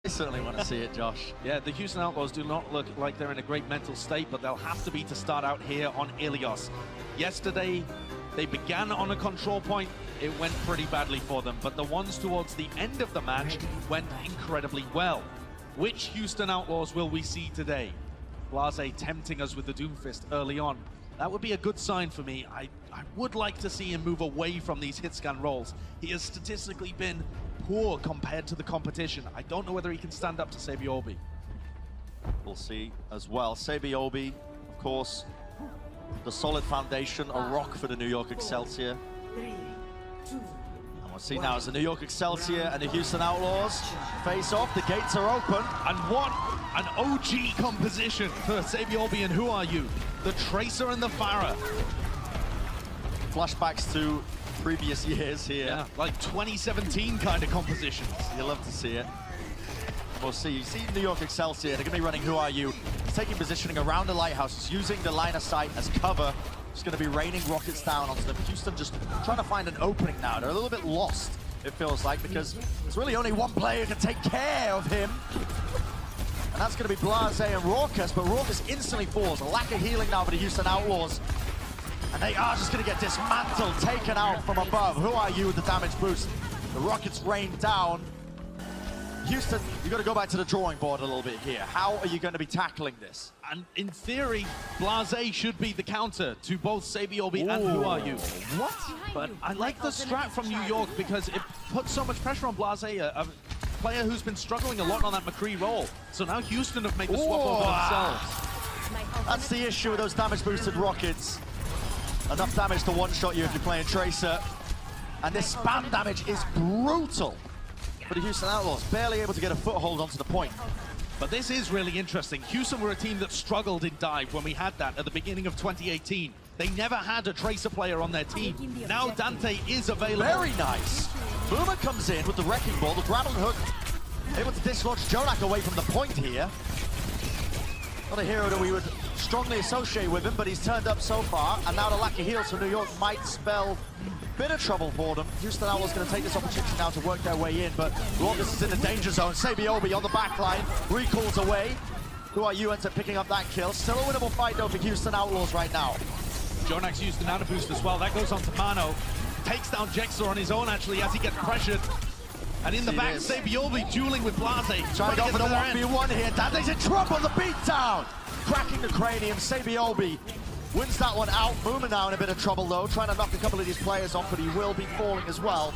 I certainly want to see it, Josh. Yeah, the Houston Outlaws do not look like they're in a great mental state, but they'll have to be to start out here on Ilios. Yesterday, they began on a control point. It went pretty badly for them, but the ones towards the end of the match went incredibly well. Which Houston Outlaws will we see today? Blase tempting us with the Doomfist early on. That would be a good sign for me. I would like to see him move away from these hit scan rolls. He has statistically been poor compared to the competition. I don't know whether he can stand up to Saebyeolbe. We'll see as well. Saebyeolbe, of course, the solid foundation, a rock for the New York Excelsior. And we'll see now as the New York Excelsior and the Houston Outlaws face off. The gates are open. And what an OG composition for Saebyeolbe and Who Are You? The Tracer and the Farah. Flashbacks to previous years here. Yeah, like 2017 kind of compositions. You love to see it. We'll see. You see New York Excelsior, they're going to be running Who Are You. He's taking positioning around the lighthouse. He's using the line of sight as cover. He's going to be raining rockets down onto them. Houston just trying to find an opening now. They're a little bit lost, it feels like, because there's really only one player who can take care of him. And that's going to be Blase and Raucus, but Raucus instantly falls. A lack of healing now for the Houston Outlaws. And they are just going to get dismantled, taken out from above. Who Are You with the damage boost? The rockets rain down. Houston, you've got to go back to the drawing board a little bit here. How are you going to be tackling this? And in theory, Blase should be the counter to both Saebyeolbe and Who Are You. What? But I like the strat from New York because it puts so much pressure on Blase, a player who's been struggling a lot on that McCree role. So now Houston have made the swap over themselves. That's the issue with those damage boosted rockets. Enough damage to one-shot you if you're playing Tracer. And this spam damage is brutal for the Houston Outlaws, barely able to get a foothold onto the point. But this is really interesting. Houston were a team that struggled in dive when we had that at the beginning of 2018. They never had a Tracer player on their team. Now Dante is available. Very nice. Boomer comes in with the Wrecking Ball, the grappling hook, able to dislodge JJoNak away from the point here. Not a hero that we would strongly associate with him, but he's turned up so far, and now the lack of heals from New York might spell a bit of trouble for them. Houston Outlaws going to take this opportunity now to work their way in, but Logix is in the danger zone. Saebyeolbe on the back line, recalls away. Who Are You ends up picking up that kill. Still a winnable fight though for Houston Outlaws right now. JJonak's used the nano boost as well. That goes on to Mano. Takes down JJJoNak on his own actually as he gets pressured. And in the back, Saebyeolbe dueling with Blase. Trying to go for the 1v1 here. Dante's in trouble, the beatdown! Cracking the cranium, Saebyeolbe wins that one out. Boomer now in a bit of trouble though, trying to knock a couple of these players off, but he will be falling as well.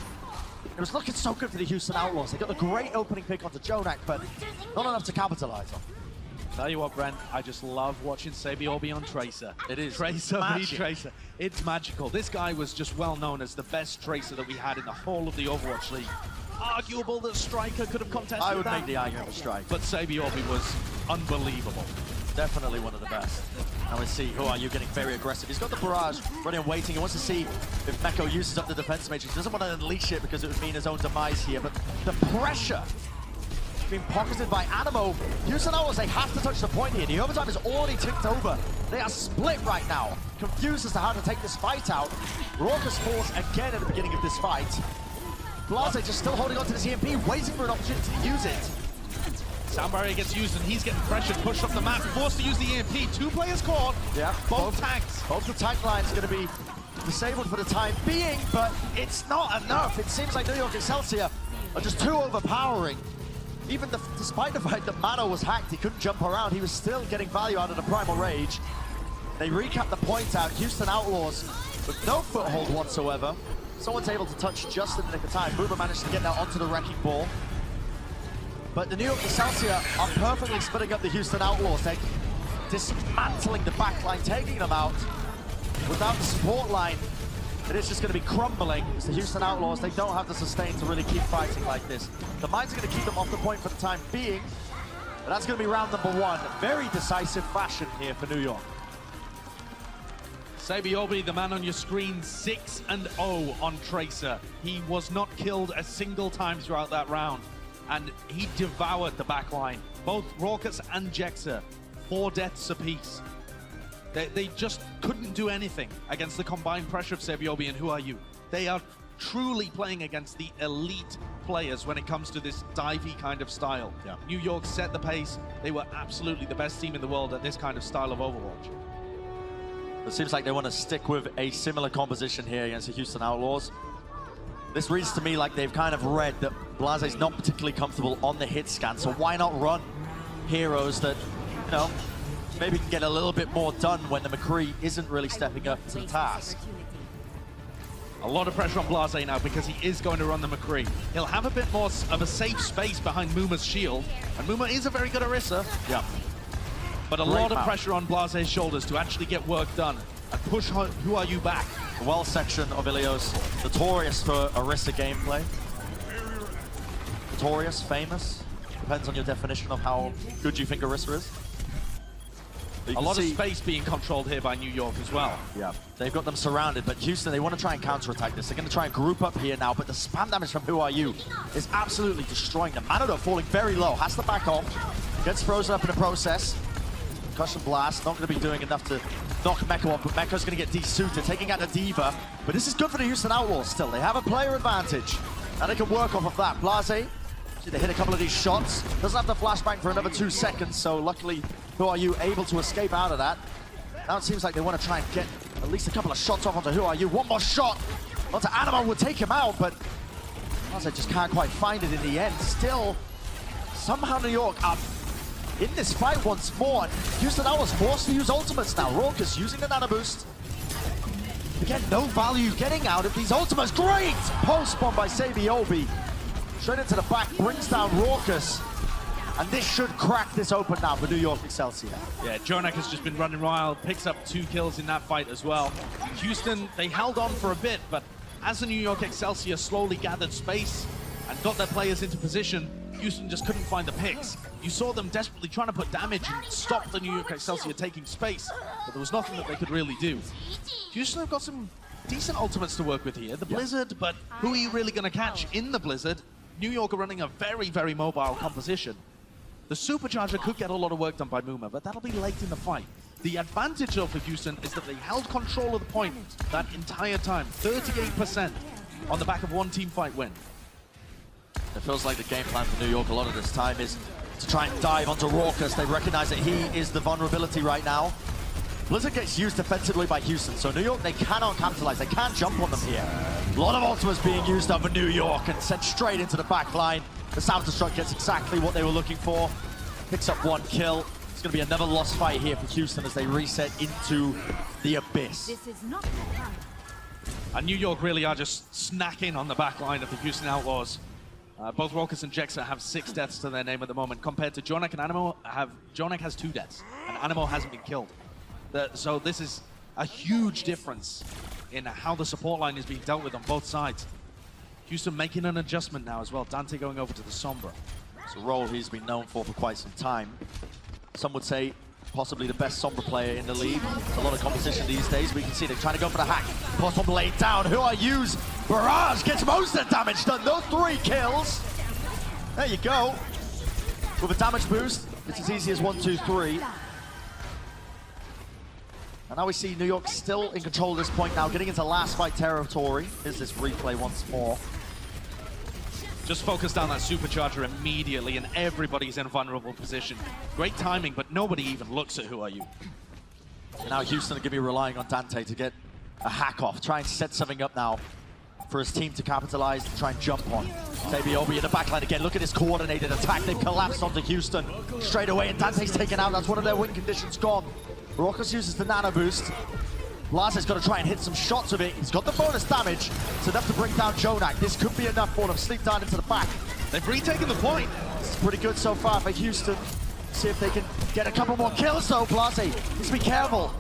It was looking so good for the Houston Outlaws. They got the great opening pick onto JJoNak, but not enough to capitalize on. Tell you what, Brent, I just love watching Saebyeolbe on Tracer. It is Tracer v Tracer. It's magical. This guy was just well known as the best Tracer that we had in the whole of the Overwatch League. Arguable that Striker could have contested that. I would make the argument for Striker. But Saebyeolbe was unbelievable. Definitely one of the best. Now we see Who Are You getting very aggressive. He's got the barrage running and waiting. He wants to see if Meko uses up the defense matrix. He doesn't want to unleash it because it would mean his own demise here. But the pressure being pocketed by Animo. Houston Outlaws, they have to touch the point here. The overtime is already ticked over. They are split right now. Confused as to how to take this fight out. Raucus falls again at the beginning of this fight. Blase just still holding on to this EMP, waiting for an opportunity to use it. Sound barrier gets used and he's getting pressured, pushed up the map, forced to use the EMP. Two players caught. Yeah, both tanks. Both the tank lines are going to be disabled for the time being, but it's not enough. It seems like New York Excelsior are just too overpowering. Even despite the fact that Mano was hacked, he couldn't jump around, he was still getting value out of the Primal Rage. They recap the point out. Houston Outlaws with no foothold whatsoever. Someone's able to touch just in the nick of time. Boomer managed to get that onto the Wrecking Ball. But the New York Excelsior are perfectly splitting up the Houston Outlaws. They're dismantling the backline, taking them out. Without the support line, it is just going to be crumbling. It's the Houston Outlaws, they don't have the sustain to really keep fighting like this. The mines are going to keep them off the point for the time being. But that's going to be round number one. Very decisive fashion here for New York. Saebyeolbe, the man on your screen, 6-0 on Tracer. He was not killed a single time throughout that round. And he devoured the backline. Both Raucus and JJJoNak, 4 deaths apiece. They just couldn't do anything against the combined pressure of Saebyeolbe and Who Are You. They are truly playing against the elite players when it comes to this divey kind of style. Yeah. New York set the pace. They were absolutely the best team in the world at this kind of style of Overwatch. It seems like they want to stick with a similar composition here against the Houston Outlaws. This reads to me like they've kind of read that Blaze's not particularly comfortable on the hit scan, so why not run heroes that, you know, maybe can get a little bit more done when the McCree isn't really stepping up to the task. A lot of pressure on Blase now because he is going to run the McCree. He'll have a bit more of a safe space behind Muma's shield, and Muma is a very good Orisa. Yeah. But a lot of pressure on Blase's shoulders to actually get work done and push Who Are You back. The well section of Ilios, notorious for Orisa gameplay. Notorious, famous, depends on your definition of how good you think Orisa is. A lot of space being controlled here by New York as well. Yeah, they've got them surrounded, but Houston, they want to try and counterattack this. They're going to try and group up here now, but the spam damage from Who Are You is absolutely destroying them. Mano falling very low, has to back off, gets frozen up in the process. Concussion blast, not going to be doing enough to knock Mecha off, but Mecha's going to get desuited, taking out the Diva. But this is good for the Houston Outlaws still. They have a player advantage, and they can work off of that. Blase, they hit a couple of these shots, doesn't have to flashbang for another 2 seconds, so luckily, Who Are You able to escape out of that. Now it seems like they want to try and get at least a couple of shots off onto Who Are You. One more shot onto Animo would take him out, but Blase just can't quite find it in the end. Still, somehow New York are in this fight once more. Houston Outlaws forced to use ultimates now. Raucus using the nano boost. Again, no value getting out of these ultimates. Great post bomb by Saebyeolbe. Straight into the back, brings down Raucus. And this should crack this open now for New York Excelsior. Yeah, JJoNak has just been running wild, picks up 2 kills in that fight as well. Houston, they held on for a bit, but as the New York Excelsior slowly gathered space and got their players into position, Houston just couldn't find the picks. You saw them desperately trying to put damage and stop the New York Excelsior taking space, but there was nothing that they could really do. Houston have got some decent ultimates to work with here. The Blizzard, but who are you really going to catch in the Blizzard? New York are running a very, very mobile composition. The Supercharger could get a lot of work done by Muma, but that'll be late in the fight. The advantage though for Houston is that they held control of the point that entire time. 38% on the back of one team fight win. It feels like the game plan for New York a lot of this time is to try and dive onto Raucus. They recognize that he is the vulnerability right now. Blizzard gets used defensively by Houston, so New York, they cannot capitalize. They can't jump on them here. A lot of ultimates being used over New York and sent straight into the back line. The Self-Destruct gets exactly what they were looking for. Picks up 1 kill. It's going to be another lost fight here for Houston as they reset into the abyss. This is not the time. And New York really are just snacking on the back line of the Houston Outlaws. Both Raucus and JJoNak have 6 deaths to their name at the moment, compared to JJoNak and Animo. JJoNak has 2 deaths, and Animo hasn't been killed. So this is a huge difference in how the support line is being dealt with on both sides. Houston making an adjustment now as well. Dante going over to the Sombra. It's a role he's been known for quite some time. Some would say possibly the best Sombra player in the league. There's a lot of competition these days. We can see they're trying to go for the hack. Post bomb laid down. Who Are You's barrage gets most of the damage done. Those 3 kills. There you go. With a damage boost, it's as easy as 1, 2, 3. And now we see New York still in control at this point now, getting into last fight territory. Here's this replay once more. Just focus down that Supercharger immediately, and everybody's in a vulnerable position. Great timing, but nobody even looks at Who Are You. And now Houston are going to be relying on Dante to get a hack off, try and set something up now for his team to capitalize, to try and jump on. Saebyeolbe in the backline again. Look at this coordinated attack. They've collapsed onto Houston straight away, and Dante's taken out. That's one of their win conditions gone. Raucus uses the nano boost. Blaze's got to try and hit some shots of it. He's got the bonus damage. It's enough to bring down JJoNak. This could be enough for them. Sleep down into the back. They've retaken the point. It's pretty good so far for Houston. See if they can get a couple more kills though. Blase needs to be careful.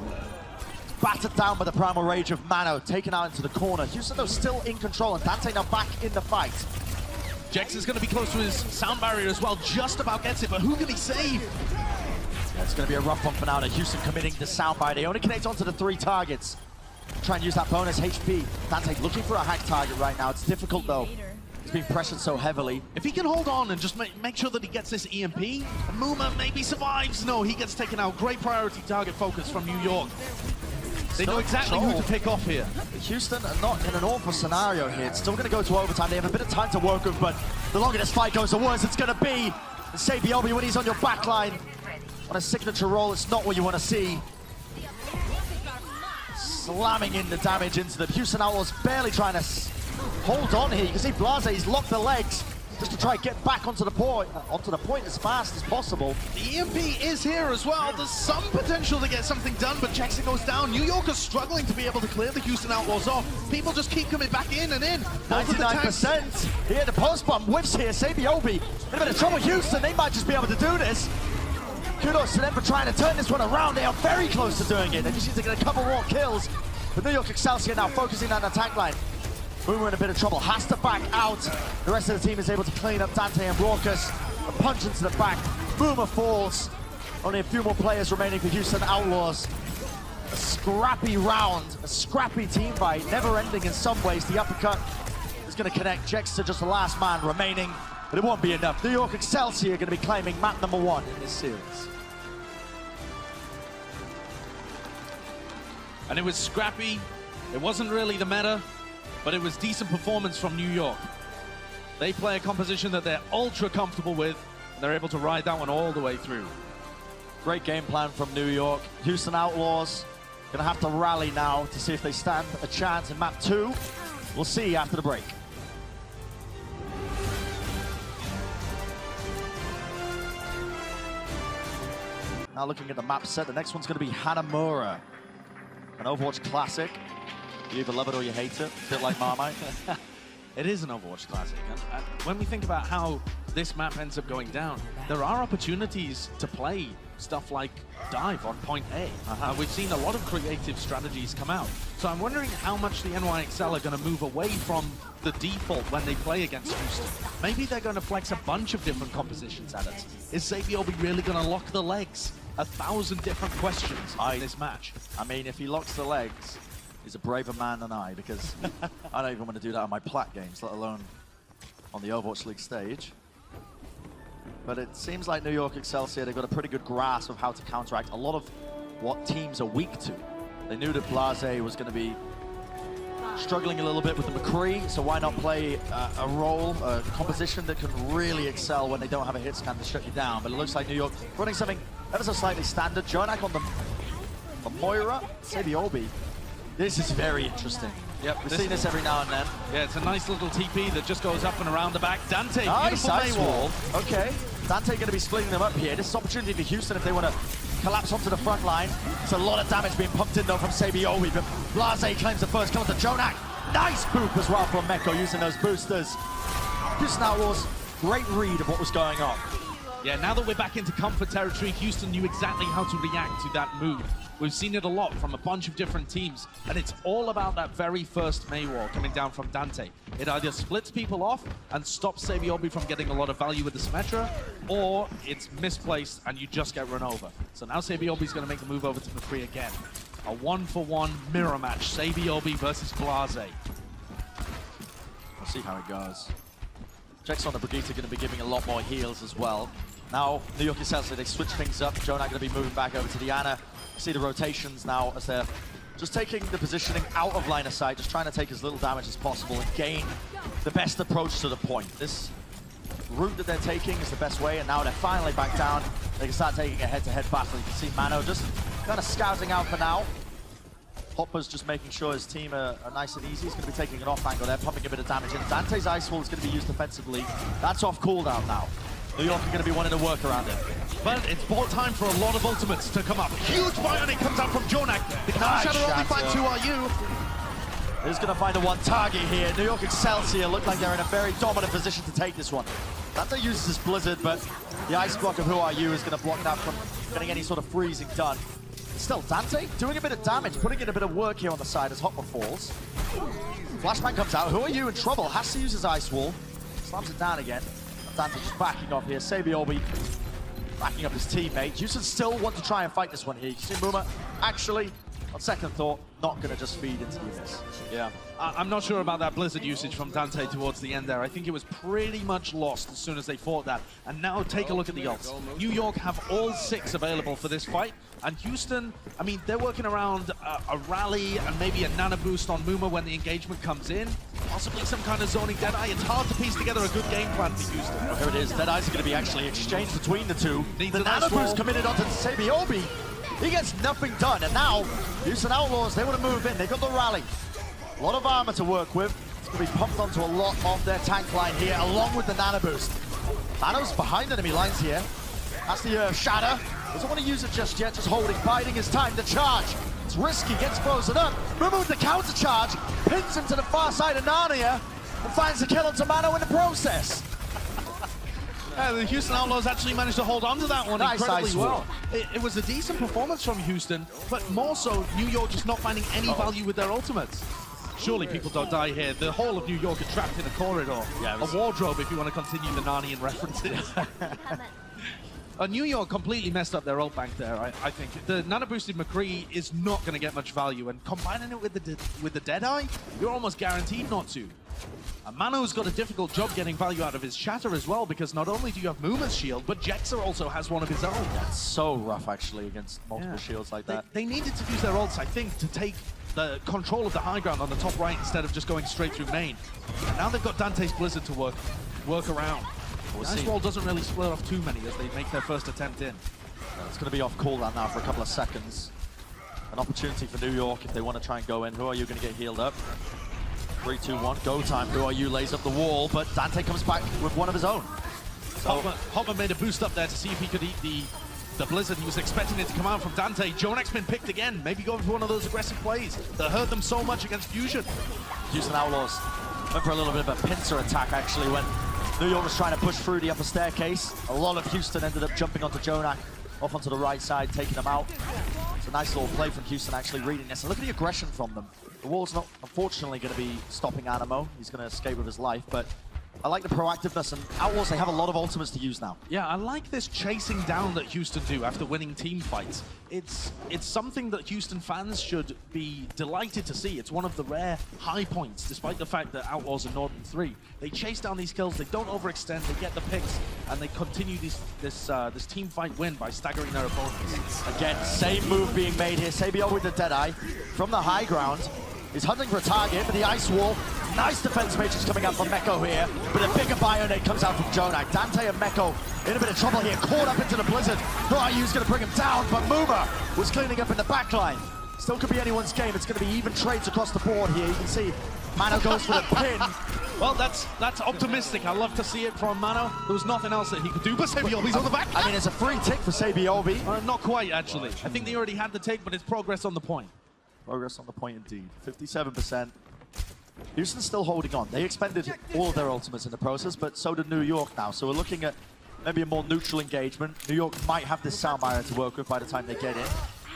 Battered down by the primal rage of Mano, taken out into the corner. Houston though still in control, and Dante now back in the fight. Jex is going to be close to his sound barrier as well. Just about gets it, but who can he save? Yeah, it's going to be a rough one for now. Houston committing the soundbite. They only connect onto the 3 targets. Try and use that bonus HP. Dante looking for a hack target right now. It's difficult though. He's being pressured so heavily. If he can hold on and just make sure that he gets this EMP, Muma maybe survives. No, he gets taken out. Great priority target focus from New York. They know exactly who to pick off here. Houston are not in an awful scenario here. It's still going to go to overtime. They have a bit of time to work with, but the longer this fight goes, the worse it's going to be. And Saebyeolbe, when he's on your backline, on a signature roll, it's not what you want to see. Slamming in the damage into the Houston Outlaws, barely trying to hold on here. You can see Blase, he's locked the legs just to try and get back onto the point as fast as possible. The EMP is here as well. There's some potential to get something done, but Jackson goes down. New York is struggling to be able to clear the Houston Outlaws off. People just keep coming back in and in. 99% here, the post bomb whiffs here. Saebyeolbe in a bit of trouble. Houston, they might just be able to do this. Kudos to them for trying to turn this one around. They are very close to doing it. They just need to get a couple more kills. But New York Excelsior now focusing on the tank line. Boomer in a bit of trouble, has to back out. The rest of the team is able to clean up Dante and Raucus. A punch into the back. Boomer falls. Only a few more players remaining for Houston Outlaws. A scrappy round, a scrappy team fight, never ending in some ways. The uppercut is going to connect JJoNak, just the last man remaining, but it won't be enough. New York Excelsior going to be claiming map number 1 in this series. And it was scrappy. It wasn't really the meta, but it was decent performance from New York. They play a composition that they're ultra comfortable with, and they're able to ride that one all the way through. Great game plan from New York. Houston Outlaws gonna have to rally now to see if they stand a chance in map 2. We'll see after the break. Now looking at the map set, the next one's gonna be Hanamura, an Overwatch classic. You either love it or you hate it, a bit like Marmite. It is an Overwatch classic, and when we think about how this map ends up going down, there are opportunities to play stuff like dive on point A. We've seen a lot of creative strategies come out. So I'm wondering how much the NYXL are going to move away from the default when they play against Houston. Maybe they're going to flex a bunch of different compositions at us. Is Saebyeolbe really going to lock the legs? 1,000 different questions in this match. I mean, if he locks the legs, he's a braver man than I, because I don't even want to do that on my plat games, let alone on the Overwatch League stage. But it seems like New York Excelsior, they've got a pretty good grasp of how to counteract a lot of what teams are weak to. They knew that Blase was going to be struggling a little bit with the McCree, so why not play a role, a composition that can really excel when they don't have a hit scan to shut you down. But it looks like New York running something ever so slightly standard. JJoNak on the Moira, Saebyeolbe. This is very interesting. Yep, we've seen this every now and then. Yeah, it's a nice little TP that just goes up and around the back. Dante, nice beautiful wall. Okay, Dante going to be splitting them up here. This is opportunity for Houston if they want to collapse onto the front line. It's a lot of damage being pumped in though from Saebyeolbe, but Blase claims the first kill to JJoNak. Nice boop as well from Meko using those boosters. Houston Outlaws, great read of what was going on. Yeah, now that we're back into comfort territory, Houston knew exactly how to react to that move. We've seen it a lot from a bunch of different teams, and it's all about that very first May wall coming down from Dante. It either splits people off and stops Saebyeolbe from getting a lot of value with the sinatraa, or it's misplaced and you just get run over. So now Saebyeolbe's going to make the move over to McCree again. A 1-for-1 mirror match, Saebyeolbe versus Blase. We'll see how it goes. Checks on the Brigitte are going to be giving a lot more heals as well. Now, New York Excelsior, they switch things up. JJoNak going to be moving back over to the Ana. See the rotations now as they're just taking the positioning out of line of sight, just trying to take as little damage as possible and gain the best approach to the point. This route that they're taking is the best way, and now they're finally back down. They can start taking a head-to-head battle. You can see Mano just kind of scouting out for now. Hopper's just making sure his team are nice and easy. He's going to be taking an off angle there, pumping a bit of damage in. Dante's Ice Wall is going to be used defensively. That's off cooldown now. New York are going to be wanting to work around it. But it's ball time for a lot of ultimates to come up. Huge bionic comes out from JJoNak. The Nice Shadow only finds 2 RU. He's going to find the one target here. New York Excelsior look like they're in a very dominant position to take this one. Dante uses his Blizzard, but the ice block of Who Are You is going to block that from getting any sort of freezing done. Still, Dante doing a bit of damage, putting in a bit of work here on the side as Hopper falls. Flashbang comes out. Who Are You in trouble? Has to use his Ice Wall. Slams it down again. Dante just backing off here. Saebyeolbe backing up his teammate. Houston still want to try and fight this one here. You see Muma actually on second thought, not going to just feed into the miss. Yeah, I'm not sure about that Blizzard usage from Dante towards the end there. I think it was pretty much lost as soon as they fought that. And now take a look at the ults. New York have all 6 available for this fight. And Houston, I mean, they're working around a rally and maybe a nano boost on Muma when the engagement comes in. Possibly some kind of zoning Deadeye. It's hard to piece together a good game plan for Houston. Well, here it is. Deadeyes are going to be actually exchanged between the two. Needs the a nice nano boost roll. committed onto Saebyeolbe. He gets nothing done, and now Houston Outlaws, they want to move in. They've got the rally. A lot of armor to work with. It's going to be pumped onto a lot of their tank line here, along with the nano boost. Mano's behind enemy lines here. That's the shatter. Doesn't want to use it just yet, just holding, biding his time to charge. It's risky, gets frozen up. Muma with the counter charge, pins him to the far side of Narnia, and finds the kill onto Mano in the process. The Houston Outlaws actually managed to hold on to that one Nice incredibly ice well. It was a decent performance from Houston, but more so, New York just not finding any value with their ultimates. Surely people don't die here. The whole of New York are trapped in a corridor. Yeah, a wardrobe, if you want to continue the Narnian references. New York completely messed up their ult bank there, I think. The nano-boosted McCree is not going to get much value, and combining it with the Deadeye, you're almost guaranteed not to. And Mano's got a difficult job getting value out of his shatter as well, because not only do you have Muma's shield, but JJoNak also has one of his own. That's so rough, actually, against multiple shields like that. They needed to use their ults, I think, to take the control of the high ground on the top right instead of just going straight through main. And now they've got Dante's Blizzard to work around. Ice Wall doesn't really split off too many as they make their first attempt in. It's going to be off cooldown now for a couple of seconds. An opportunity for New York if they want to try and go in. Who are you going to get healed up? 3, 2, 1, go time. Who are you lays up the wall, but Dante comes back with one of his own. So Hopper made a boost up there to see if he could eat the Blizzard. He was expecting it to come out from Dante. JJoNak's been picked again. Maybe going for one of those aggressive plays that hurt them so much against Fusion. Houston Outlaws went for a little bit of a pincer attack, actually, when New York was trying to push through the upper staircase. A lot of Houston ended up jumping onto JJoNak, off onto the right side, taking them out. It's a nice little play from Houston, actually reading this. And look at the aggression from them. The wall's not, unfortunately, going to be stopping Animo. He's going to escape with his life, but I like the proactiveness, and Outlaws, they have a lot of ultimates to use now. Yeah, I like this chasing down that Houston do after winning team fights. It's something that Houston fans should be delighted to see. It's one of the rare high points, despite the fact that Outlaws are 0-3. They chase down these kills, they don't overextend, they get the picks, and they continue this team fight win by staggering their opponents. Again, same move being made here. Saebyeolbe with the Deadeye from the high ground. He's hunting for a target for the ice wall. Nice defense matrix coming out from Meko here, but a bigger Bionate comes out from JJoNak. Dante and Meko in a bit of trouble here, caught up into the Blizzard. Ryu's going to bring him down, but Muma was cleaning up in the backline. Still could be anyone's game. It's going to be even trades across the board here. You can see Mano goes for the pin. Well, that's optimistic. I love to see it from Mano. There was nothing else that he could do, but Saebyeolbe's on the back. I mean, it's a free tick for Saebyeolbe. Not quite, actually. I think they already had the take, but it's progress on the point. Progress on the point indeed. 57%. Houston's still holding on. They expended all of their ultimates in the process, but so did New York now. So we're looking at maybe a more neutral engagement. New York might have this Soundmire to work with by the time they get in.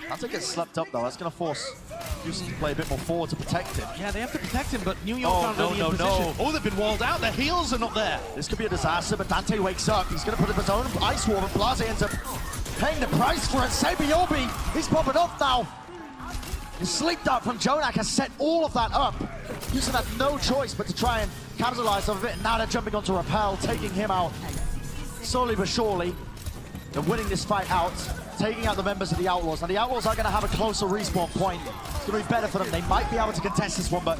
Dante gets slept up though. That's going to force Houston to play a bit more forward to protect him. Yeah, they have to protect him, but New York aren't really in position. Oh, they've been walled out. Their heals are not there. This could be a disaster, but Dante wakes up. He's going to put up his own ice wall, and Blase ends up paying the price for it. Saebyeolbe, he's popping off now. The sleep dart from JJoNak has set all of that up. Houston had no choice but to try and capitalize off of it, and now they're jumping onto Rappel, taking him out slowly but surely. They're winning this fight out, taking out the members of the Outlaws. Now the Outlaws are going to have a closer respawn point. It's going to be better for them. They might be able to contest this one, but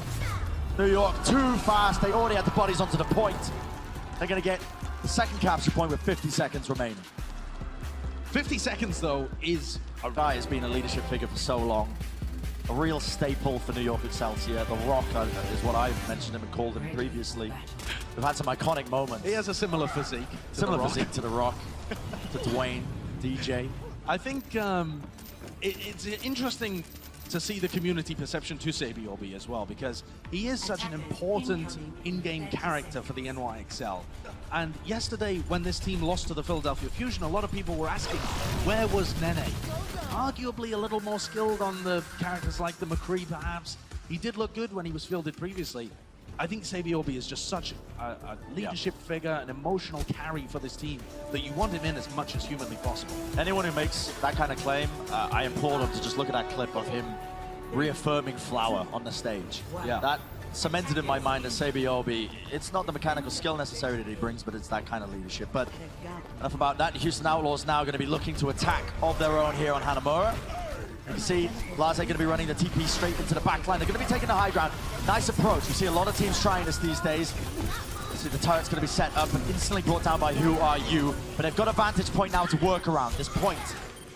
New York too fast. They already had the bodies onto the point. They're going to get the second capture point with 50 seconds remaining. 50 seconds, though, is... A guy has been a leadership figure for so long. A real staple for New York Excelsior. The Rock is what I've mentioned him and called him previously. We've had some iconic moments. He has a similar physique. Similar physique to The Rock, to Dwayne, DJ. I think it's interesting to see the community perception to Saebyeolbe as well, because he is such an important in-game character for the NYXL. And yesterday, when this team lost to the Philadelphia Fusion, a lot of people were asking, where was Nene? Arguably a little more skilled on the characters like the McCree, perhaps. He did look good when he was fielded previously. I think Saebyeolbe is just such a leadership figure, an emotional carry for this team, that you want him in as much as humanly possible. Anyone who makes that kind of claim, I implore them to just look at that clip of him reaffirming flower on the stage. Yeah. That cemented in my mind that Saebyeolbe, it's not the mechanical skill necessary that he brings, but it's that kind of leadership. But enough about that. Houston Outlaws now going to be looking to attack of their own here on Hanamura. You can see Blase going to be running the TP straight into the back line. They're going to be taking the high ground. Nice approach. You see a lot of teams trying this these days. You see the turret's going to be set up and instantly brought down by Who Are You. But they've got a vantage point now to work around. This point,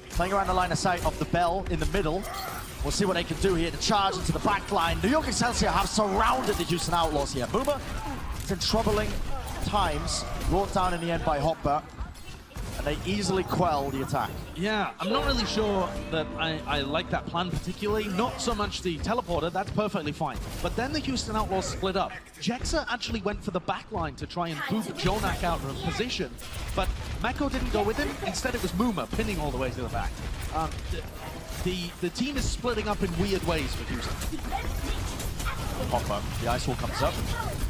playing around the line of sight of the bell in the middle. We'll see what they can do here to charge into the back line. New York Excelsior have surrounded the Houston Outlaws here. Boomer is in troubling times, brought down in the end by Hopper, and they easily quell the attack. Yeah, I'm not really sure that I like that plan particularly. Not so much the teleporter, that's perfectly fine. But then the Houston Outlaws split up. JJoNak actually went for the back line to try and boot JJoNak out of position, but Meko didn't go with him. Instead, it was Muma pinning all the way to the back. The team is splitting up in weird ways for Houston. Hopper, the ice wall comes up.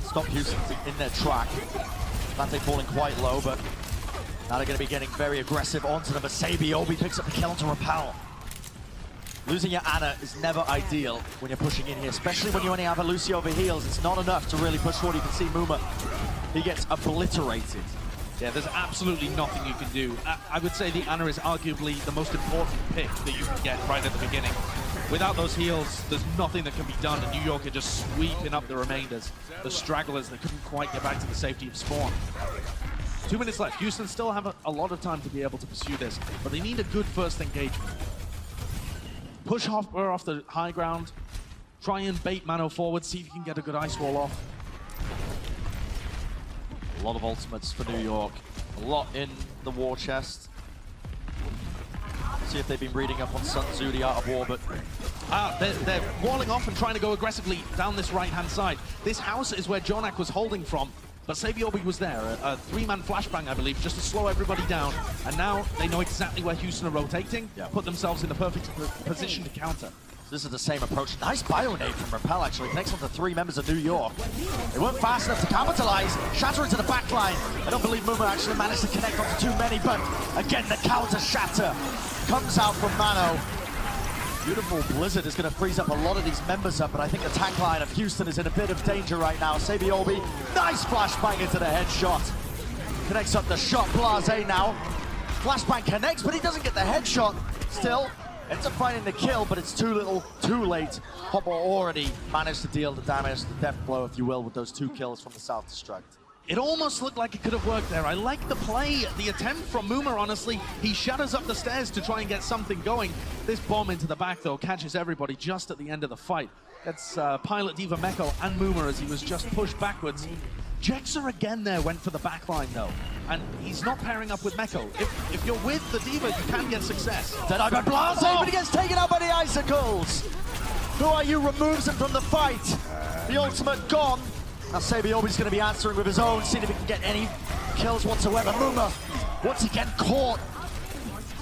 Stop Houston in their track. Dante falling quite low, but now they're going to be getting very aggressive onto them. But Saebyeolbe picks up the kill onto Repel. Losing your Ana is never ideal when you're pushing in here, especially when you only have a Lucy over heals. It's not enough to really push forward. You can see Muma, he gets obliterated. Yeah, there's absolutely nothing you can do. I would say the Ana is arguably the most important pick that you can get right at the beginning. Without those heals, there's nothing that can be done, and New York are just sweeping up the remainders, the stragglers that couldn't quite get back to the safety of spawn. 2 minutes left. Houston still have a lot of time to be able to pursue this, but they need a good first engagement. Push Hopper off the high ground, try and bait Mano forward, see if you can get a good ice wall off. A lot of ultimates for New York. A lot in the war chest. See if they've been reading up on Sun Tzu, the Art of War, but... They're walling off and trying to go aggressively down this right-hand side. This house is where JJoNak was holding from, but Saebyeolbe was there. A three-man flashbang, I believe, just to slow everybody down. And now they know exactly where Houston are rotating, put themselves in the perfect position to counter. This is the same approach. Nice bio-nade from Repel, actually. Connects on to 3 members of New York. They weren't fast enough to capitalize. Shatter into the back line. I don't believe Muma actually managed to connect onto too many, but again, the counter shatter comes out from Mano. Beautiful Blizzard is going to freeze up a lot of these members up, but I think the tank line of Houston is in a bit of danger right now. Saebyeolbe, nice flashbang into the headshot. Connects up the shot. Blase now. Flashbang connects, but he doesn't get the headshot. Still, ends up finding the kill, but it's too little, too late. Hopper already managed to deal the damage, the death blow, if you will, with those 2 kills from the self-destruct. It almost looked like it could have worked there. I like the play, the attempt from Muma, honestly. He shatters up the stairs to try and get something going. This bomb into the back, though, catches everybody just at the end of the fight. That's Pilot Diva Meko and Muma as he was just pushed backwards. JJoNak again there went for the back line, though. And he's not pairing up with Meko. If you're with the Diva, you can get success. Dead-eye by Blase, but he gets taken out by the icicles. Who Are You removes him from the fight. The ultimate gone. Now Saebyeolbe's going to be answering with his own, seeing if he can get any kills whatsoever. Muma, once again caught.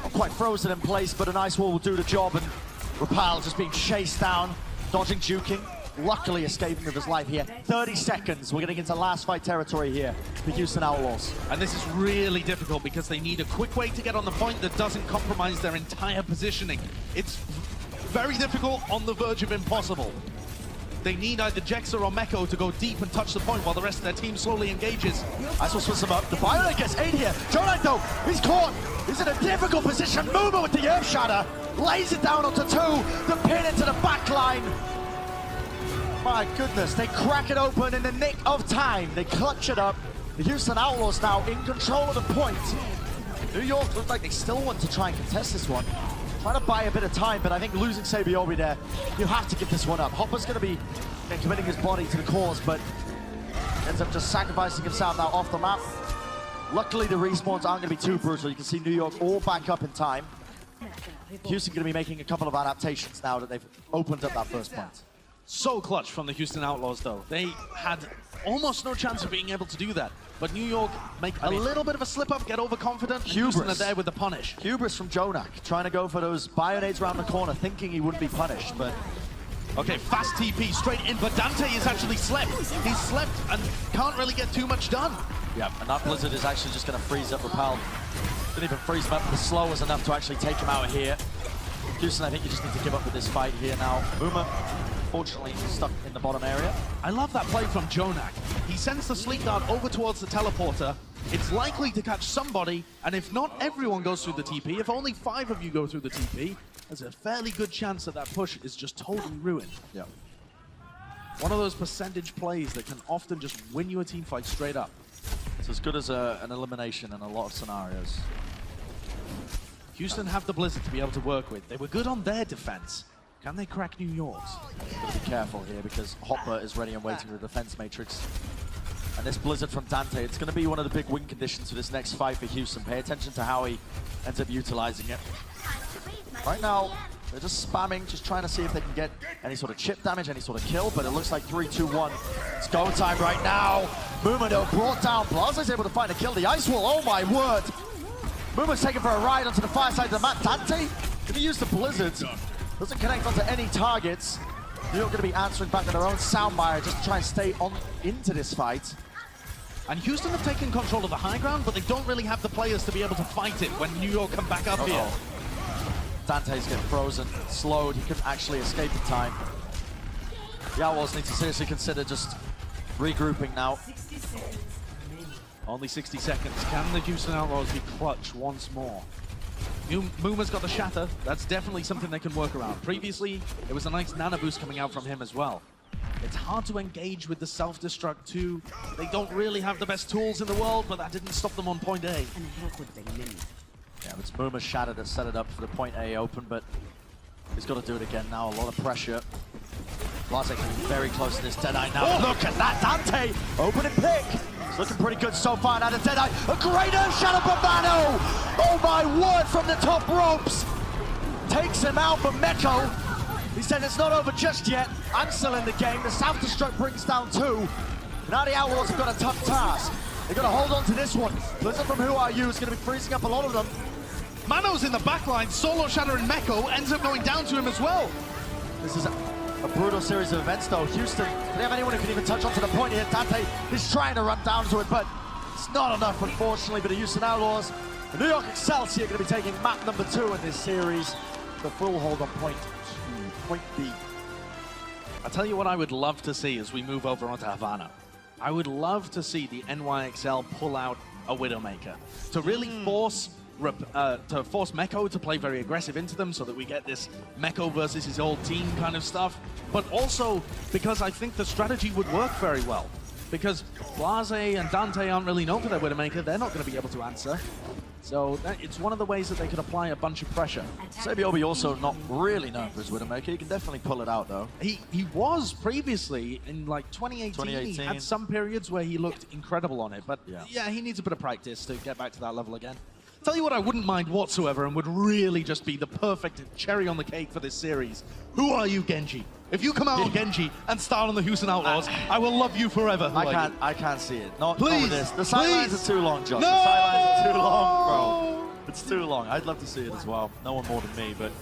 Not quite frozen in place, but an ice wall will do the job. And Repel just being chased down, dodging, juking. Luckily escaping with his life here. 30 seconds. We're getting into last fight territory here for Houston Outlaws. And this is really difficult because they need a quick way to get on the point that doesn't compromise their entire positioning. It's very difficult, on the verge of impossible. They need either JJoNak or Meko to go deep and touch the point while the rest of their team slowly engages. Ice will switch him up. The Valiant gets 8 here. JJoNak though, he's caught. He's in a difficult position. Muma with the earth shatter. Lays it down onto 2. The pin into the back line. My goodness, they crack it open in the nick of time. They clutch it up. The Houston Outlaws now in control of the point. New York look like they still want to try and contest this one. Trying to buy a bit of time, but I think losing Saebyeolbe there, you have to give this one up. Hopper's going to be committing his body to the cause, but ends up just sacrificing himself now off the map. Luckily, the respawns aren't going to be too brutal. You can see New York all back up in time. Houston going to be making a couple of adaptations now that they've opened up that first point. So clutch from the Houston Outlaws, though. They had almost no chance of being able to do that. But New York make a little bit of a slip-up, get overconfident. Houston are there with the punish. Hubris from JJoNak, trying to go for those bio-nades around the corner, thinking he wouldn't be punished, but... Okay, fast TP straight in, but Dante is actually slept. He's slept and can't really get too much done. Yeah, and that Blizzard is actually just going to freeze up Repel. Didn't even freeze him up, but the slow was enough to actually take him out here. Houston, I think you just need to give up with this fight here now. Boomer, fortunately, stuck in the bottom area. I love that play from JJoNak. He sends the sleep dart over towards the teleporter. It's likely to catch somebody, and if not everyone goes through the TP, if only 5 of you go through the TP, there's a fairly good chance that that push is just totally ruined. Yeah. One of those percentage plays that can often just win you a team fight straight up. It's as good as an elimination in a lot of scenarios. Houston have the Blizzard to be able to work with. They were good on their defense. Can they crack New York's? Gotta be careful here because Hopper is ready and waiting with the defense matrix. And this Blizzard from Dante, it's going to be one of the big win conditions for this next fight for Houston. Pay attention to how he ends up utilizing it. Right now, they're just spamming, just trying to see if they can get any sort of chip damage, any sort of kill, but it looks like 3, 2, 1. It's go time right now. Mumano brought down. Plaza's able to find a kill. The ice wall, oh my word. Muma's taken for a ride onto the far side of the map. Dante, can he use the Blizzard? Doesn't connect onto any targets. New York going to be answering back with their own soundbire just to try and stay on into this fight. And Houston have taken control of the high ground, but they don't really have the players to be able to fight it when New York come back up here. Dante's getting frozen, slowed. He couldn't actually escape in time. The Outlaws need to seriously consider just regrouping now. Only 60 seconds. Can the Houston Outlaws be clutch once more? Muma's got the shatter. That's definitely something they can work around. Previously, it was a nice nano boost coming out from him as well. It's hard to engage with the self-destruct too. They don't really have the best tools in the world, but that didn't stop them on point A. Yeah, it's Muma's shatter to set it up for the point A open, but he's got to do it again now. A lot of pressure. Blase can be very close to this Deadeye now. Oh, look at that, Dante! Opening pick! It's looking pretty good so far now to Deadeye. A great shadow from Mano! Oh my word, from the top ropes! Takes him out, but Meko, he said it's not over just yet. I'm still in the game. The self-destruct brings down 2. Now the Outlaws have got a tough task. They've got to hold on to this one. Blizzard from Who Are You is going to be freezing up a lot of them. Mano's in the backline, solo shattering Meko, ends up going down to him as well. This is a brutal series of events though. Houston, do they have anyone who can even touch onto the point here? Dante is trying to run down to it, but it's not enough, unfortunately, for the Houston Outlaws. The New York Excelsior are going to be taking map number 2 in this series. The full hold on point B. I'll tell you what I would love to see as we move over onto Havana. I would love to see the NYXL pull out a Widowmaker to really force Meko to play very aggressive into them so that we get this Meko versus his old team kind of stuff. But also because I think the strategy would work very well. Because Blase and Dante aren't really known for their Widowmaker, they're not going to be able to answer. So it's one of the ways that they could apply a bunch of pressure. Saebyeolbe also not really known for his Widowmaker. He can definitely pull it out though. He was previously in like 2018. He had some periods where he looked incredible on it, but yeah, he needs a bit of practice to get back to that level again. Tell you what I wouldn't mind whatsoever and would really just be the perfect cherry on the cake for this series. Who are you, Genji? If you come out on Genji and start on the Houston Outlaws, I will love you forever. I can't see it. Not please, with this. The sidelines are too long, Josh. No! The sidelines are too long, bro. It's too long. I'd love to see it as well. No one more than me, but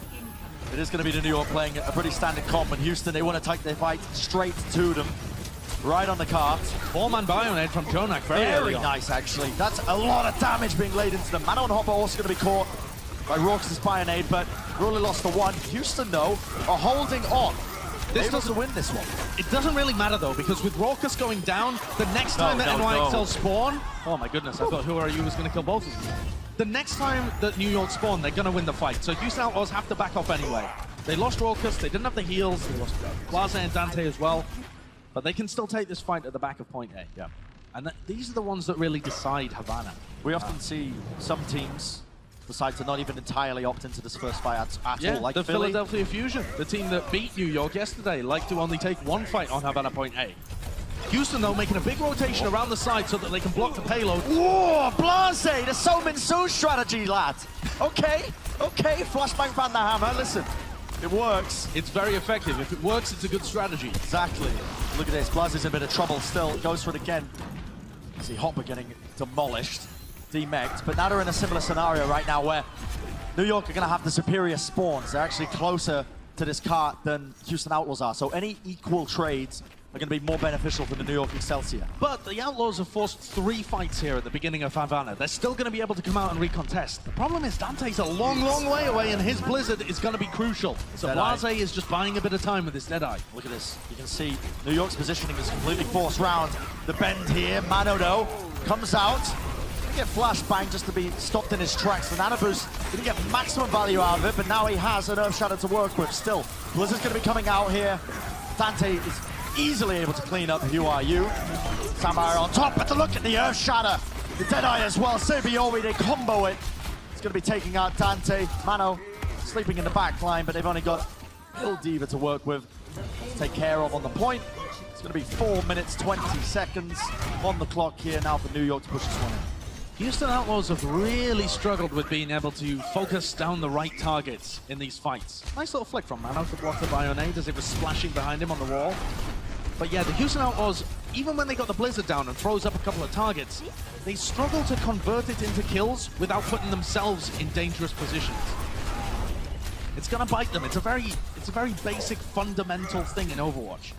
it is going to be the New York playing a pretty standard comp, and Houston, they want to take their fight straight to them. Right on the cart. 4-man Bionade from JJoNak. Very nice, actually. That's a lot of damage being laid into them. Mano and Hopper also going to be caught by Rox's Bionade, but really lost the one. Houston, though, are holding on. This doesn't win this one. It doesn't really matter, though, because with Raucus going down, the next time that NYXL spawn... Oh, my goodness, I thought Who Are You was going to kill both of them. The next time that New York spawn, they're going to win the fight. So Houston Outlaws have to back off anyway. They lost Raucus, they didn't have the heals, they lost Blase and Dante as well. But they can still take this fight at the back of point A. Yeah. And these are the ones that really decide Havana. We often see some teams decide to not even entirely opt into this first fight at all. Like the Philly. Philadelphia Fusion, the team that beat New York yesterday, like to only take one fight on Havana point A. Houston, though, making a big rotation around the side so that they can block the payload. Whoa, Blase, the So Min Soo strategy, lad. Okay, flashbang Van the Hammer, listen. It works. It's very effective. If it works, it's a good strategy. Exactly. Look at this. Blaze's in a bit of trouble still. Goes for it again. See Hopper getting demolished, demeched. But now they're in a similar scenario right now where New York are going to have the superior spawns. They're actually closer to this cart than Houston Outlaws are. So any equal trades are going to be more beneficial for the New York Excelsior. But the Outlaws have forced 3 fights here at the beginning of Havana. They're still going to be able to come out and recontest. The problem is Dante's a long, long way away, and his Blizzard is going to be crucial. So Blase is just buying a bit of time with his Deadeye. Look at this. You can see New York's positioning is completely forced round the bend here. Mano, though, comes out. Get flashbang just to be stopped in his tracks. The Nano Boost didn't get maximum value out of it, but now he has an Earth Shadow to work with. Still, Blizzard's going to be coming out here. Dante is easily able to clean up Who Are You. Saebyeolbe on top, but look at the Earth Shatter. The Deadeye as well. Saebyeolbe, they combo it. It's going to be taking out Dante. Mano sleeping in the back line, but they've only got Lil Diva to work with, to take care of on the point. It's going to be 4 minutes, 20 seconds on the clock here now for New York to push this one in. Houston Outlaws have really struggled with being able to focus down the right targets in these fights. Nice little flick from Mano to block the Bionade as it was splashing behind him on the wall. But yeah, the Houston Outlaws, even when they got the Blizzard down and froze up a couple of targets, they struggle to convert it into kills without putting themselves in dangerous positions. It's gonna bite them. It's a very basic, fundamental thing in Overwatch.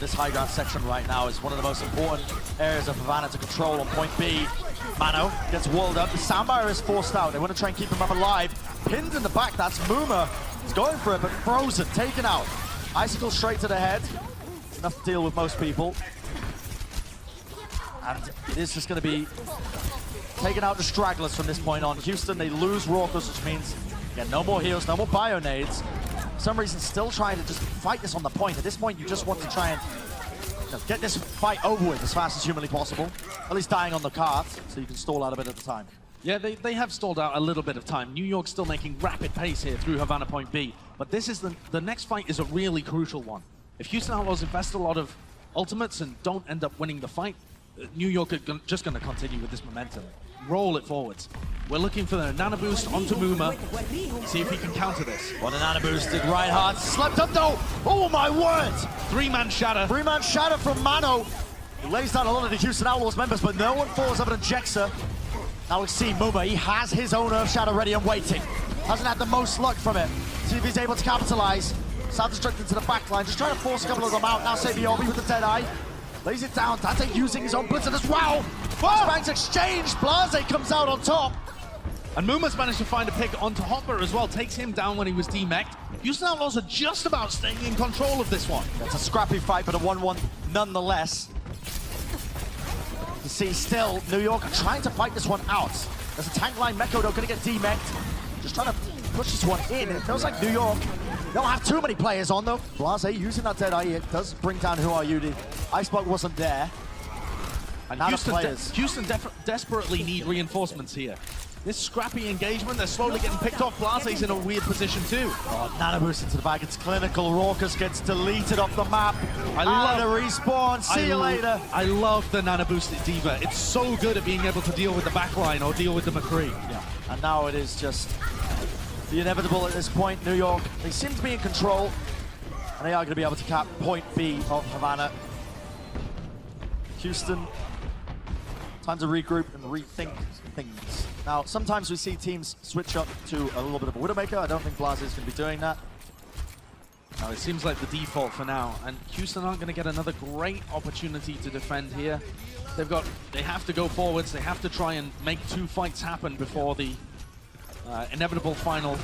This high ground section right now is one of the most important areas of Havana to control on point B. Mano gets walled up. The Saebyeolbe is forced out. They want to try and keep him up alive. Pinned in the back, that's Muma. He's going for it, but frozen, taken out. Icicle straight to the head. Enough to deal with most people. And it is just going to be taking out the stragglers from this point on. Houston, they lose Raucous, which means, again, no more heals, no more Bionades. For some reason, still trying to just fight this on the point. At this point, you just want to try and get this fight over with as fast as humanly possible. At least dying on the cart, so you can stall out a bit at a time. Yeah, they have stalled out a little bit of time. New York's still making rapid pace here through Havana Point B. But this is the next fight is a really crucial one. If Houston Outlaws invest a lot of ultimates and don't end up winning the fight, New York are just going to continue with this momentum. Roll it forwards. We're looking for the Nano Boost onto Muma. See if he can counter this. Well, the Nano Boost did Reinhardt. Slept up though. Oh my word! 3-man shatter. 3-man shatter from Mano. He lays down a lot of the Houston Outlaws members, but no one falls up an Ejector. Now we see Muma. He has his own Earth Shatter ready and waiting. Hasn't had the most luck from it. See if he's able to capitalize. Self-destruct into the back line. Just trying to force a couple of them out. Now Saebyeolbe with the Deadeye. Lays it down. Dante using his own Blizzard as well. Flashbangs exchange. Blase comes out on top. And Muma's managed to find a pick onto Hopper as well. Takes him down when he was demeched. Houston Outlaws are just about staying in control of this one. It's a scrappy fight, but a 1-1 nonetheless. You see still, New York are trying to fight this one out. There's a tank line. Meko though going to get demeched. Just trying to push this one in. It feels like New York don't have too many players on though. Blase using that Deadeye. It does bring down Who Are You. The Icebug wasn't there. And Houston desperately need reinforcements here. This scrappy engagement, they're slowly getting picked off. Blase's in a weird position too. Oh, Nano Boost into the back. It's clinical. Raucous gets deleted off the map. I love the respawn. See you later. I love the Nano Boosted Diva. It's so good at being able to deal with the backline or deal with the McCree. Yeah. And now it is just the inevitable at this point. New York, they seem to be in control. And they are going to be able to cap point B of Havana. Houston, time to regroup and rethink things. Now, sometimes we see teams switch up to a little bit of a Widowmaker. I don't think Blase is going to be doing that. Now, it seems like the default for now, and Houston aren't going to get another great opportunity to defend here. They have to go forwards. They have to try and make 2 fights happen before the inevitable final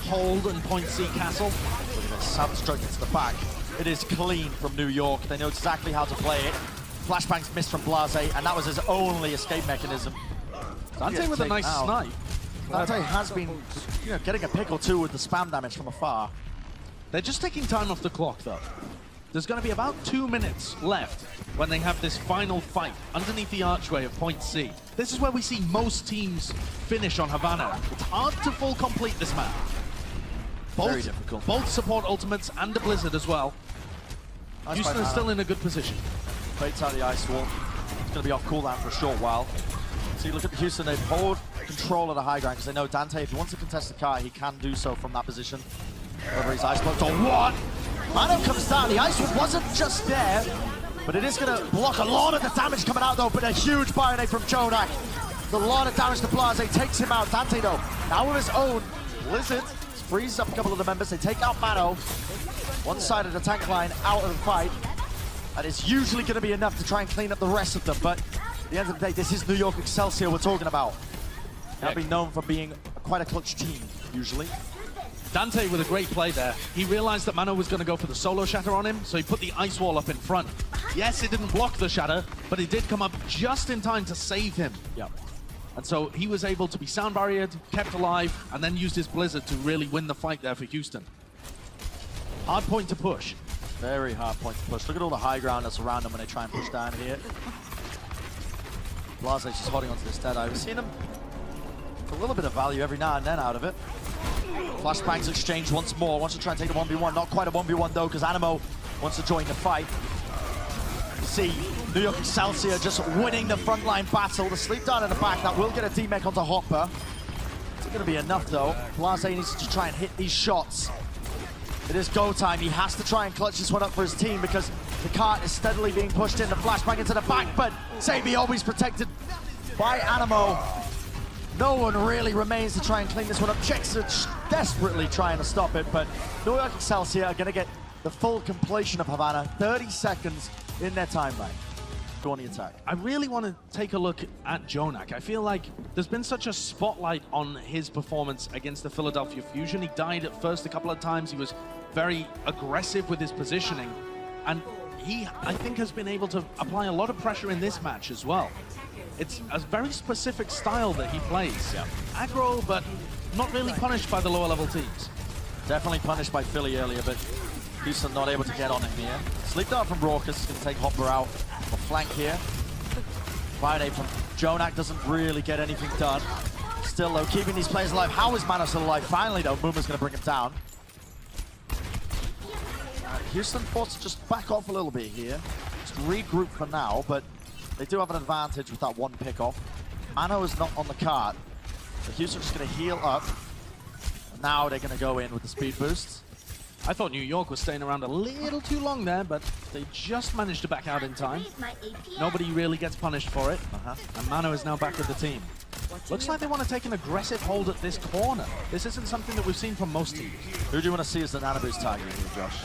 hold and point C castle. Look at this, self-destruct into the back. It is clean from New York. They know exactly how to play it. Flashbangs missed from Blase, and that was his only escape mechanism. Dante with a nice snipe. Dante has been getting a pick or two with the spam damage from afar. They're just taking time off the clock, though. There's going to be about 2 minutes left when they have this final fight underneath the archway of point C. This is where we see most teams finish on Havana. It's hard to full complete this map. Very difficult. Both support ultimates and the Blizzard as well. Houston is still in a good position. Baits out the ice wall. It's going to be off cooldown for a short while. See, look at Houston. They've hold control of the high ground because they know Dante, if he wants to contest the car, he can do so from that position. Whether he's ice blocked or what? Mano comes down. The ice wall wasn't just there, but it is going to block a lot of the damage coming out, though. But a huge Bionade from JJoNak. A lot of damage to Blase. Takes him out. Dante, though, now with his own Blizzard, freezes up a couple of the members. They take out Mano. One side of the tank line out of the fight. And it's usually going to be enough to try and clean up the rest of them, but at the end of the day, this is New York Excelsior we're talking about. They'll be known for being quite a clutch team, usually. Dante with a great play there. He realized that Mano was going to go for the solo shatter on him, so he put the ice wall up in front. Yes, it didn't block the shatter, but it did come up just in time to save him. Yep. And so he was able to be sound barriered, kept alive, and then used his blizzard to really win the fight there for Houston. Hard point to push. Very hard point to push. Look at all the high ground that's around them when they try and push down here. Blase just holding onto this Deadeye. We've seen him a little bit of value every now and then out of it. Flashbangs exchange once more. Wants to try and take a 1v1. Not quite a 1v1 though, because Animo wants to join the fight. You see New York Excelsior just winning the frontline battle. The sleep down in the back, that will get a D-Mech onto Hopper. It's going to be enough though. Blase needs to try and hit these shots. It is go time. He has to try and clutch this one up for his team because the cart is steadily being pushed in. The flashbang into the back, but Saebyeolbe's protected by Animo. No one really remains to try and clean this one up. Checks are desperately trying to stop it, but New York Excelsior are going to get the full completion of Havana. 30 seconds in their timeline. Go on the attack. I really want to take a look at JJoNak. I feel like there's been such a spotlight on his performance against the Philadelphia Fusion. He died at first a couple of times. He was very aggressive with his positioning. And he, I think, has been able to apply a lot of pressure in this match as well. It's a very specific style that he plays. Yeah. Aggro, but not really punished by the lower level teams. Definitely punished by Philly earlier, but Houston not able to get on him here. Sleep dart from Raucus is going to take Hopper out on flank here. Friday from JJoNak doesn't really get anything done. Still though, keeping these players alive. How is Mano still alive? Finally though, Muma's going to bring him down. Houston forced to just back off a little bit here. Just regroup for now, but they do have an advantage with that one pick off. Mano is not on the card. So Houston's just going to heal up. And now they're going to go in with the speed boosts. I thought New York was staying around a little too long there, but they just managed to back out in time. Nobody really gets punished for it. And Mano is now back with the team. Looks like they want to take an aggressive hold at this corner. This isn't something that we've seen from most teams. Who do you want to see as the Nano Boost target here, Josh?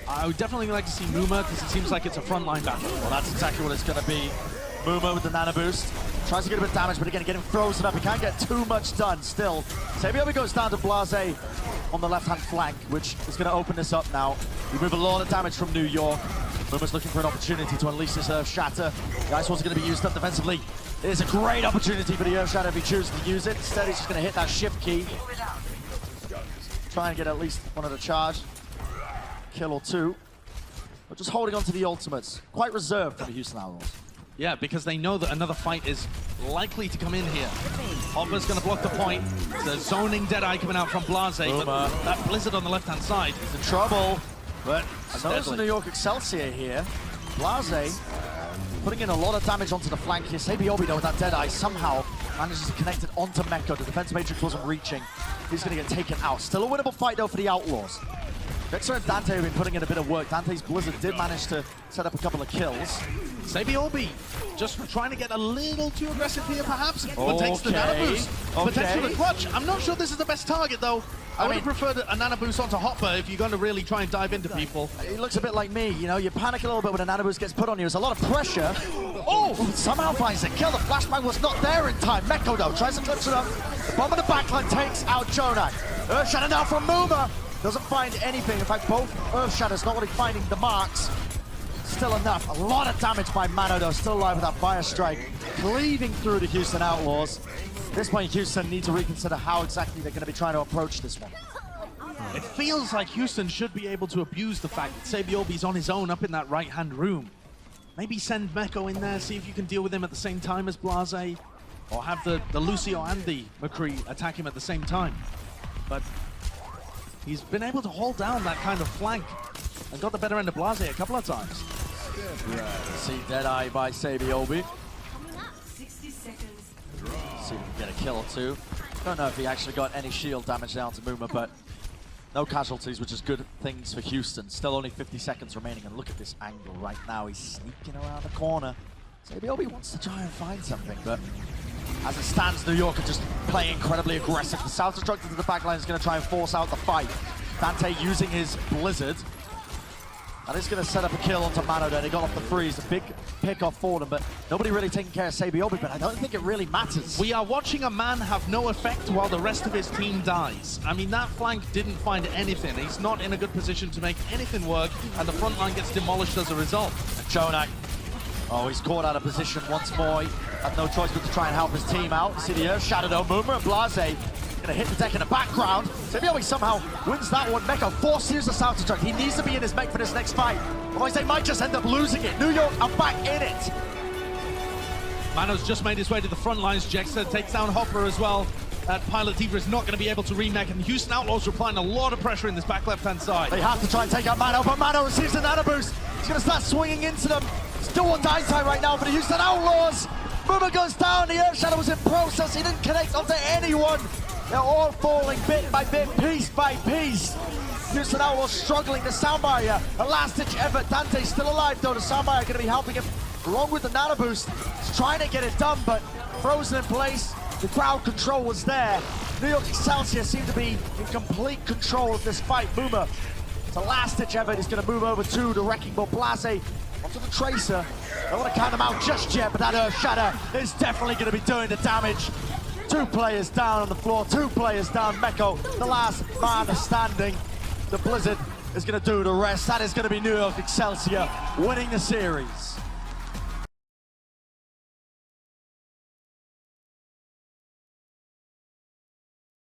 I would definitely like to see Muma, because it seems like it's a frontline battle. Well, that's exactly what it's going to be. Muma with the Nano Boost. Tries to get a bit of damage, but again, getting frozen up. He can't get too much done still. Saebyeolbe goes down to Blase on the left-hand flank, which is going to open this up now. We move a lot of damage from New York. Muma's looking for an opportunity to unleash this Earth Shatter. The Ice Wall's going to be used up defensively. It is a great opportunity for the Earth Shatter if he chooses to use it. Instead, he's just going to hit that shift key. Try and get at least one of the charge. Kill or two. But just holding on to the ultimates. Quite reserved for the Houston Outlaws. Yeah, because they know that another fight is likely to come in here. Hopper's going to block the point. The zoning Deadeye coming out from Blase, but that Blizzard on the left-hand side. He's in trouble, but so is the deadly. New York Excelsior here. Blase putting in a lot of damage onto the flank here. Saebyeolbe, though, with that Deadeye somehow manages to connect it onto Mecco. The defense matrix wasn't reaching. He's going to get taken out. Still a winnable fight, though, for the Outlaws. LiNkzr and Dante have been putting in a bit of work. Dante's Blizzard did manage to set up a couple of kills. Saebyeolbe just trying to get a little too aggressive here, perhaps, but takes the Nano Boost. Potential to clutch. I'm not sure this is the best target, though. I would have preferred a Nano Boost onto Hopper if you're going to really try and dive into people. He looks a bit like me, you know, you panic a little bit when a Nano Boost gets put on you. There's a lot of pressure. Oh, somehow finds a kill. The flashbang was not there in time. Mecco, though, tries to clutch it up. Bomb in the backline takes out JJoNak. Earth Shatter now from Muma. Doesn't find anything. In fact, both Earth Shatters not really finding the marks. Still enough. A lot of damage by Mano, though. Still alive with that fire strike. Cleaving through the Houston Outlaws. At this point, Houston need to reconsider how exactly they're going to be trying to approach this one. It feels like Houston should be able to abuse the fact that Saebyeolbe's on his own up in that right-hand room. Maybe send Mecco in there, see if you can deal with him at the same time as Blase, or have the Lucio and the McCree attack him at the same time. But he's been able to hold down that kind of flank and got the better end of Blase a couple of times. See Deadeye by Saebyeolbe. See if we can get a kill or two. Don't know if he actually got any shield damage down to Muma, but no casualties, which is good things for Houston. Still only 50 seconds remaining, and look at this angle right now. He's sneaking around the corner. Saebyeolbe wants to try and find something, but as it stands, New York are just playing incredibly aggressive. The Self-Destructor to the backline is going to try and force out the fight. Dante using his Blizzard. That is going to set up a kill onto Mano there. They got off the freeze, a big pick off for them, but nobody really taking care of Saebyeolbe, but I don't think it really matters. We are watching a man have no effect while the rest of his team dies. I mean, that flank didn't find anything. He's not in a good position to make anything work, and the front line gets demolished as a result. JJoNak, oh, he's caught out of position once more. He had no choice but to try and help his team out. See the Shadow Dome movement, Blase gonna hit the deck in the background. Saebyeolbe somehow wins that one. Meko forced to use the sound destruct. He needs to be in his mech for this next fight. Otherwise they might just end up losing it. New York are back in it. Mano's just made his way to the front lines. JJoNak takes down Hopper as well. That Pilot Diva is not going to be able to remech, and the Houston Outlaws are applying a lot of pressure in this back left-hand side. They have to try and take out Mano, but Mano receives the nano boost. He's going to start swinging into them. Still on die time right now for the Houston Outlaws. Boomer goes down. The Earth Shadow was in process. He didn't connect onto anyone. They're all falling bit by bit, piece by piece. Houston Outlaws struggling. The sound barrier, a last-ditch effort. Dante's still alive, though. The sound barrier going to be helping him along with the nano boost. He's trying to get it done, but frozen in place. The crowd control was there. New York Excelsior seem to be in complete control of this fight. Boomer, it's a last-ditch effort. He's going to move over to the Wrecking Ball. Blase onto the Tracer. Don't want to count him out just yet, but that Earth Shatter is definitely going to be doing the damage. 2 players down on the floor, 2 players down. Meko, the last man standing. The Blizzard is going to do the rest. That is going to be New York Excelsior winning the series.